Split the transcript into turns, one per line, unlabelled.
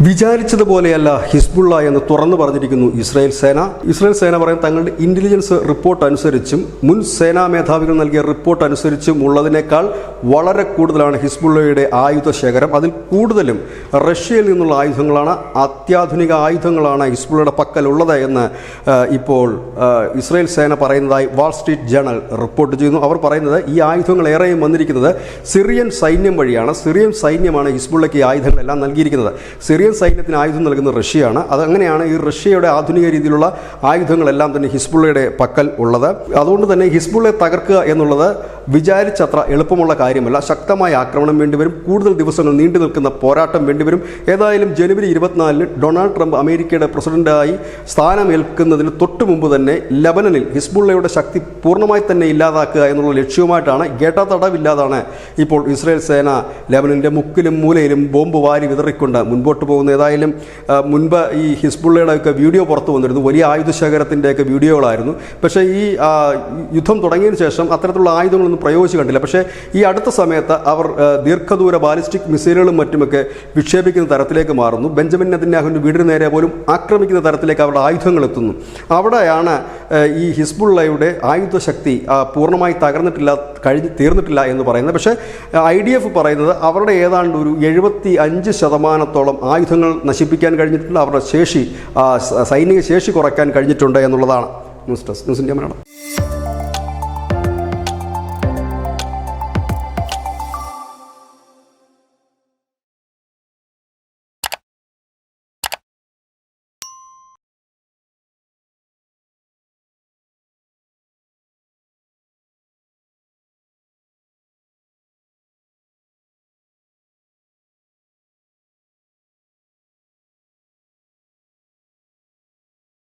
വിചാരിച്ചതുപോലെയല്ല Hezbollah എന്ന് തുറന്നു പറഞ്ഞിരിക്കുന്നു ഇസ്രായേൽ സേന. ഇസ്രായേൽ സേന പറയുന്നത് തങ്ങളുടെ ഇന്റലിജൻസ് റിപ്പോർട്ട് അനുസരിച്ചും മുൻ സേനാ മേധാവികൾ നൽകിയ റിപ്പോർട്ട് അനുസരിച്ചും ഉള്ളതിനേക്കാൾ വളരെ കൂടുതലാണ് ഹിസ്ബുള്ളയുടെ ആയുധ ശേഖരം. അതിൽ കൂടുതലും റഷ്യയിൽ നിന്നുള്ള ആയുധങ്ങളാണ്, അത്യാധുനിക ആയുധങ്ങളാണ് ഹിസ്ബുള്ളയുടെ പക്കലുള്ളത് എന്ന് ഇപ്പോൾ ഇസ്രായേൽ സേന പറയുന്നതായി വാൾ സ്ട്രീറ്റ് ജേണൽ റിപ്പോർട്ട് ചെയ്യുന്നു. അവർ പറയുന്നത് ഈ ആയുധങ്ങൾ ഏറെയും വന്നിരിക്കുന്നത് സിറിയൻ സൈന്യം വഴിയാണ്. സിറിയൻ സൈന്യമാണ് ഹിസ്ബുള്ളയ്ക്ക് ഈ ആയുധങ്ങളെല്ലാം നൽകിയിരിക്കുന്നത്. സിറിയൻ സൈന്യത്തിന് ആയുധം നൽകുന്നത് റഷ്യയാണ്. അതങ്ങനെയാണ് ഈ റഷ്യയുടെ ആധുനിക രീതിയിലുള്ള ആയുധങ്ങളെല്ലാം തന്നെ ഹിസ്ബുള്ളയുടെ പക്കൽ ഉള്ളത്. അതുകൊണ്ട് തന്നെ ഹിസ്ബുള്ളയെ തകർക്കുക എന്നുള്ളത് വിചാരിച്ചത്ര എളുപ്പമുള്ള കാര്യമല്ല. ശക്തമായ ആക്രമണം വേണ്ടിവരും, കൂടുതൽ ദിവസങ്ങൾ നീണ്ടു നിൽക്കുന്ന പോരാട്ടം വേണ്ടിവരും. ഏതായാലും ജനുവരി 24 ഡൊണാൾഡ് ട്രംപ് അമേരിക്കയുടെ പ്രസിഡന്റായി സ്ഥാനമേൽക്കുന്നതിന് തൊട്ടു മുമ്പ് തന്നെ ലബനനിൽ ഹിസ്ബുള്ളയുടെ ശക്തി പൂർണ്ണമായി തന്നെ ഇല്ലാതാക്കുക എന്നുള്ള ലക്ഷ്യവുമായിട്ടാണ് തടവില്ലാതാണ് ഇപ്പോൾ ഇസ്രായേൽ സേന ലബനനിന്റെ മുക്കിലും മൂലയിലും ബോംബ് വാരി വിതറിക്കൊണ്ട് മുൻപോട്ട് പോകുന്നത്. ഏതായാലും മുൻപ് ഈ ഹിസ്ബുള്ളയുടെ ഒക്കെ വീഡിയോ പുറത്തു വന്നിരുന്നു, വലിയ ആയുധശേഖരത്തിൻ്റെയൊക്കെ വീഡിയോകളായിരുന്നു. പക്ഷേ ഈ യുദ്ധം തുടങ്ങിയതിന് ശേഷം അത്തരത്തിലുള്ള ആയുധങ്ങളൊന്നും പ്രയോഗിച്ച് കണ്ടില്ല. പക്ഷേ ഈ അടുത്ത സമയത്ത് അവർ ദീർഘദൂര ബാലിസ്റ്റിക് മിസൈലുകളും മറ്റുമൊക്കെ വിക്ഷേപിക്കുന്ന തരത്തിലേക്ക് മാറുന്നു. ബെഞ്ചമിൻ നെതന്യാഹുവിൻ്റെ വീടിന് നേരെ പോലും ആക്രമിക്കുന്ന തരത്തിലേക്ക് അവരുടെ ആയുധങ്ങൾ എത്തുന്നു. അവിടെയാണ് ഈ ഹിസ്ബുള്ളയുടെ ആയുധശക്തി പൂർണ്ണമായി തീർന്നിട്ടില്ല എന്ന് പറയുന്നത്. പക്ഷേ IDF പറയുന്നത് അവരുടെ ഏതാണ്ട് ഒരു 75% ആയുധങ്ങൾ നശിപ്പിക്കാൻ കഴിഞ്ഞിട്ടുണ്ട്, അവരുടെ ശേഷി, സൈനിക ശേഷി കുറയ്ക്കാൻ കഴിഞ്ഞിട്ടുണ്ട് എന്നുള്ളതാണ്. News desk, news India Malayalam.